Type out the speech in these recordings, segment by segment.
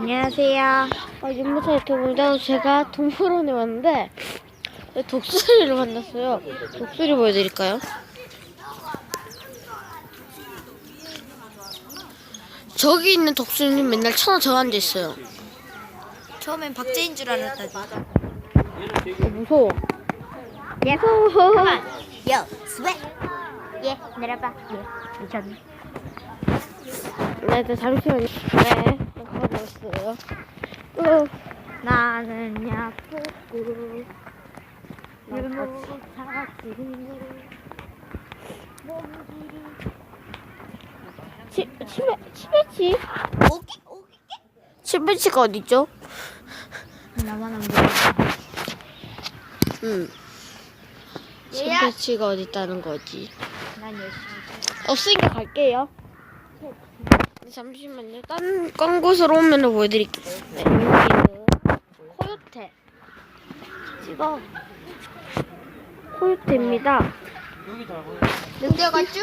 안녕하세요. 윤모사 유튜브입니다. 제가 동물원에 왔는데 독수리를 만났어요. 독수리 보여드릴까요? 저기 있는 독수리는 맨날 천원 저 앉아있어요. 처음엔 박제인 줄 알았다. 무서워. 예. 무서워. 요, 스웨. 예, 내려봐. 예, 미쳤네. 네, 잠시만요. 네, 가져왔어요. 나는 야포구. 치매치? 치매치가 어디죠? 나만 안 보여. 치매치가 어디 있다는 거지? 난 열심히. 없으니까 갈게요. 잠시만요. 딴 곳으로 오면 보여드릴게요. 네, 여기는 코요테. 찍어. 코요테입니다. 늑대 같죠?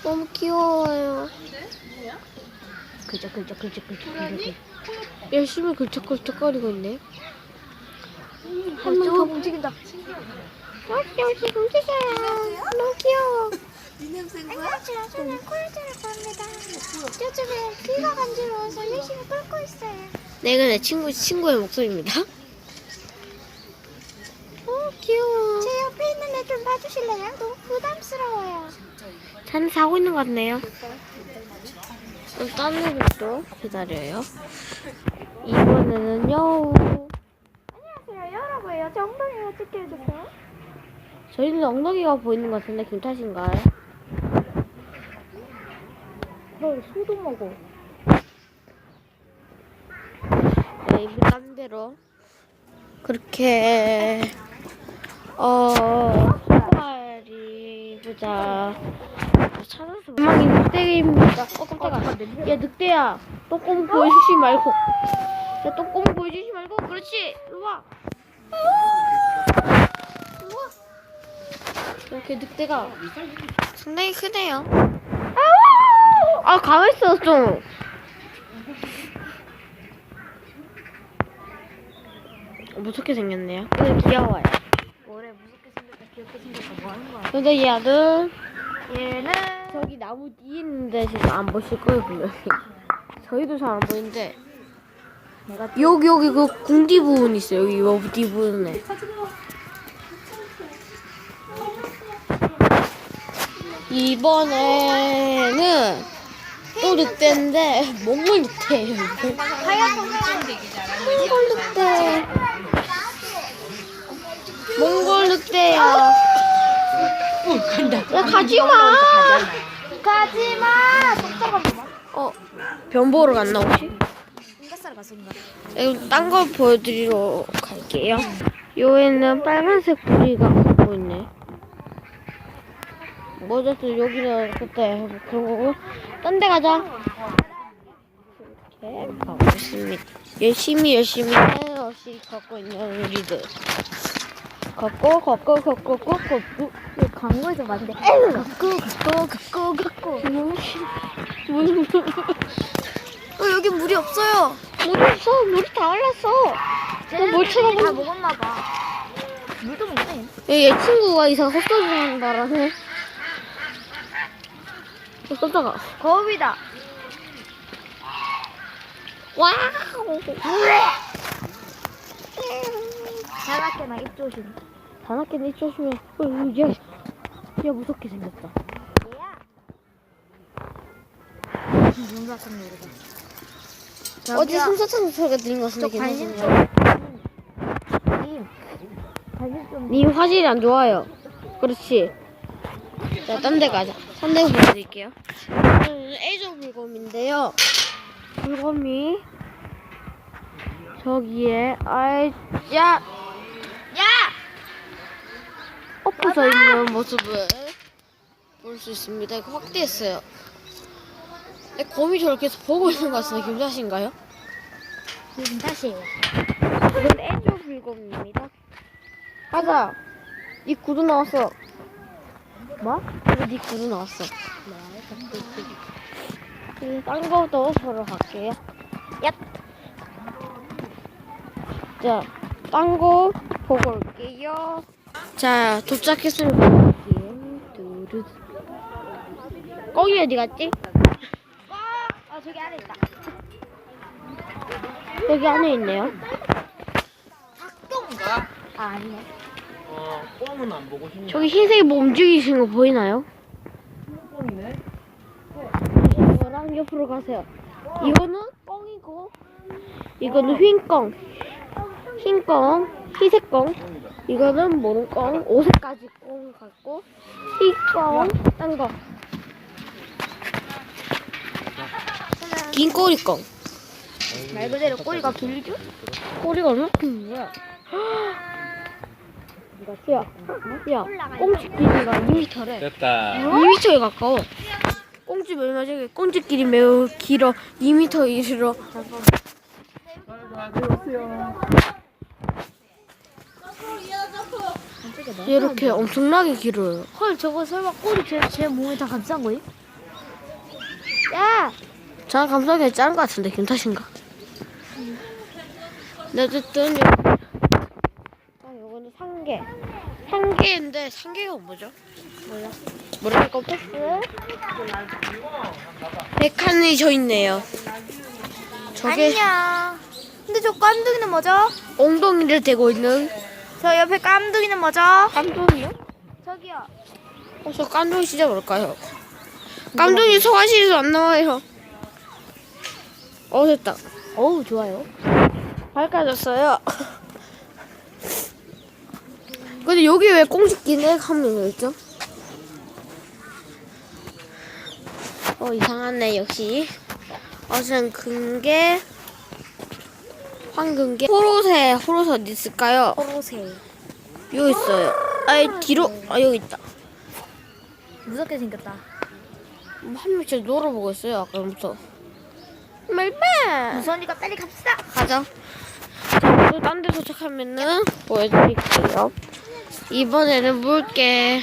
너무 귀여워요. 그저. 열심히 긁적긁적거리고 있네. 한 명 더 움직인다. 열심히 움직여요. 너무 귀여워. 안녕하세요. 저는 코요테를 갑니다. 요즘에 귀가 간지러워서 열심히 끓고 있어요. 네, 내 친구의 목소리입니다. 귀여워. 제 옆에 있는 애 좀 봐주실래요? 너무 부담스러워요. 잘 자고 있는 것 같네요. 그럼 딴 애들도 기다려요. 이번에는요. 안녕하세요. 여라고 해요. 제 엉덩이가 찍게 해주세요. 저희는 엉덩이가 보이는 것 같은데 김 탓인가요? 소도 먹어. 네, 이분 딴 데로 그렇게 소갈이 보자 찾아서 음악이 늑대입니다. 깜짝아. 야 늑대야, 똥꼬문 보여주지 말고. 야 똥꼬문 보여주지 말고. 그렇지. 일로 와. 이렇게 늑대가 상당히 크네요. 아 가만있어 좀. 무섭게 생겼네요. 근데 귀여워요. 뭐래, 무섭게 생겼다, 귀엽게 생겼다, 뭐 하는 거야? 근데 얘는 얘는 저기 나무 뒤에 있는데 지금 안 보실 거예요 분명히. 저희도 잘 안 보이는데 여기 그 궁디 부분 있어요. 여기 옆뒤 부분에. 이번에는 또 늑대인데 몽골 늑대예요. 몽골 늑대. 몽골 늑대야. 야 가지마. 가지마! 독사가 변 보러 갔나 혹시? 인가사를 갔었나? 딴 거 보여드리러 갈게요. 요에는 빨간색 부리가 걷고 있네. 어쨌든 여기는 그때 그런 거고 딴 데 가자. 이렇게 가고 있습니다. 열심히 해없이 걷고 있는 우리들. 걷고 이거 광고에서 봤는데. 걷고. 여기 물이 없어요. 물이 없어. 물이 다 흘렀어. 뭘 쳐다보고. 다 먹었나봐. 물도 먹네. 얘 친구가 이상 헛소리 하는 바람에 깜짝아. 거울이다. 와우. 자나깨나 입 조심. 다나깨는 입 조심해. 야 무섭게 생겼다. 눈 같은 노래다. 어제 숨소리는 소리가 들린 것 같은데 관심 괜찮으세요? 관심 좀. 님 화질이 안 좋아요. 그렇지. 자, 딴 데 가자. 딴 데 보여드릴게요. 에이저 불곰인데요. 불곰이 저기에 야! 엎어져 있는 모습을 볼 수 있습니다. 이거 확대했어요. 근데 곰이 저를 계속 보고 있는 것 같은데 김자신가요? 지금 다시예요. 이건 에이저 불곰입니다. 가자. 이 구두 나왔어. 뭐? 이거 네 구두 나왔어. 딴 거도 보러 갈게요. 야! 자, 딴 거 보고 올게요. 자, 도착했습니다. 뚜루뚜. 꽁이 어디 갔지? 저기 안에 있다. 여기 안에 있네요. 닭똥가? 아니네. 꽁은 안 보고 싶네. 저기 흰색이 뭐 움직이시는 거 보이나요? 꽁이네. 이거랑 옆으로 가세요. 이거는 꽁이고, 이거는 흰 꽁. 흰 꽁, 희색 꽁. 이거는 모른 꽁, 5색까지 꽁 같고, 흰 꽁, 딴 거. 긴 꼬리 꽁. 말 그대로 꼬리가 길죠? 꼬리가 얼마큼 거야? 야, 꽁치 길이가 2m래. 됐다. 2m에 가까워. 꽁치 얼마 전에 꽁치 길이 매우 길어. 2m 이르러. 이렇게 엄청나게 길어요. 헐, 저거 설마 꼬리 제 몸에 다 감싼 거임? 야! 저 감성이 짠 것 같은데 김 탓인가? 네, 어쨌든 요거는 상계. 상계인데 상계가 뭐죠? 몰라. 모르는 컴플렉스? 백칸이 저 있네요. 저게 안녕. 근데 저 깜둥이는 뭐죠? 엉덩이를 대고 있는 저 옆에 깜둥이는 뭐죠? 깜둥이요? 저기요. 저 깜둥이 진짜 뭘까요? 깜둥이 소화실에서 안 나와요. 됐다. 어우, 좋아요. 밝아졌어요. 근데 여기 왜 꽁지끼네 하면 있죠? 이상하네 역시. 어쨌든 금괴, 황금괴, 호로새 어디 있을까요? 호로새. 여기 있어요. 뒤로 여기 있다. 무섭게 생겼다. 한 명씩 놀아보고 있어요 아까부터. 말봐. 무서우니까 빨리 갑시다. 가자. 자, 또 딴 데 도착하면은 보여드릴게요. 이번에는 물개.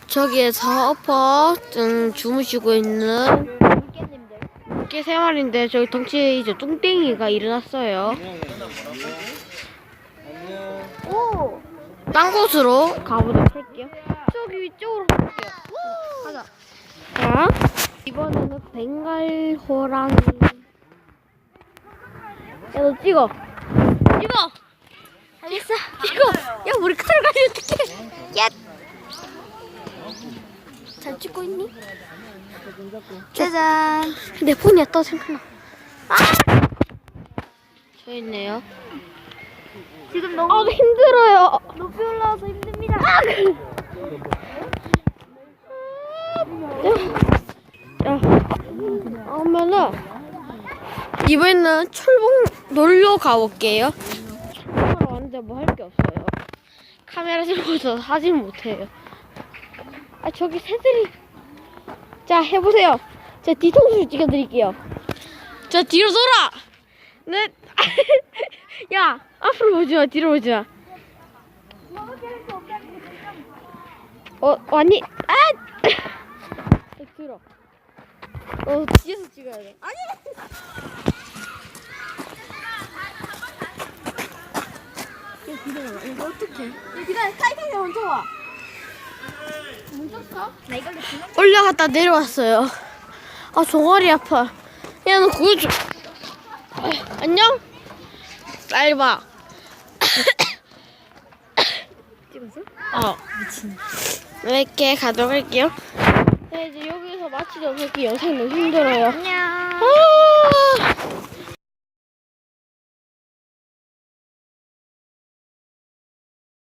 저기에서 엎어 주무시고 있는 물개님들. 물개 3마리인데 저기 덩치에 이제 뚱땡이가 일어났어요. 오! 딴 곳으로 가보도록 할게요. 저기 위쪽으로 갈게요. 가자. 자, 이번에는 벵갈 호랑이. 야, 너 찍어. 찍어. 알겠어. 찍어. 야, 우리 카메라 가면 어떡해. 야. 잘 찍고 있니? 짜잔. 내 폰이야 또 생각나. 저 있네요. 지금 너무 힘들어요. 높이 올라와서 힘듭니다. 그러면은 이번에는 철봉 놀러 가볼게요. 철봉으로 왔는데 뭐 할 게 없어요. 카메라 들고서 사진 못해요. 저기 새들이. 자, 해보세요. 자, 뒤통수 찍어드릴게요. 자, 뒤로 돌아. 네. 야, 앞으로 보지 마, 뒤로 보지 마. 왔니? 들어. 뒤에서 찍어야 돼. 아니. 이거 어떡해? 기다려, 타이탄이 먼저 와. 뭉쳤어? 나 이걸로 그냥 올라갔다 내려왔어요. 종아리 아파. 야, 너 그거 좀. 안녕? 빨리 봐. 찍었어? 미친. 이렇게 가도록 할게요. 네, 이제 여기서 마치도록 할게요. 영상이 너무 힘들어요. 안녕.